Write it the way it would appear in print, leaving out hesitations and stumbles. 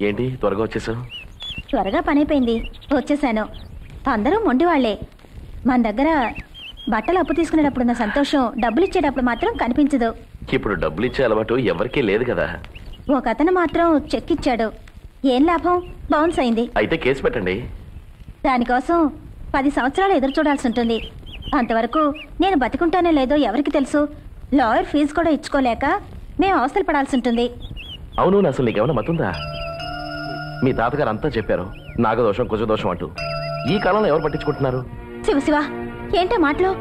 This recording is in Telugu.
ఏంటి త్వరగా వచ్చేసావు? త్వరగా పని అయిపోయింది, వచ్చేసాను. అందరూ మొండి వాళ్లే. మన దగ్గర బట్టలు అప్పు తీసుకునేటప్పుడున్న సంతోషం డబ్బులు ఇచ్చేటప్పుడు మాత్రం కనిపించదు. ఇప్పుడు డబ్బులు ఇచ్చే అలవాటు ఎవరికీ లేదు కదా. ఒక అతను మాత్రం చెక్ ఇచ్చాడు. ఏం లాభం, బౌన్స్ అయింది. అయితే కేసు పెట్టండి. దానికోసం 10 సంవత్సరాలు ఎదురు చూడాల్సి ఉంటుంది. అంతవరకు నేను బతికుంటానో లేదో ఎవరికి తెలుసు. లాయర్ ఫీజు కూడా ఇచ్చుకోలేక మేము అవస్థలు పడాల్సి ఉంటుంది. అవును, అసలు నీకేమైనా మతుందా? మీ తాతగారు అంతా చెప్పారు, నాగదోషం కుజదోషం అంటూ. ఈ కాలంలో ఎవరు పట్టించుకుంటున్నారు? శివ శివ, ఏంటో మాటలు.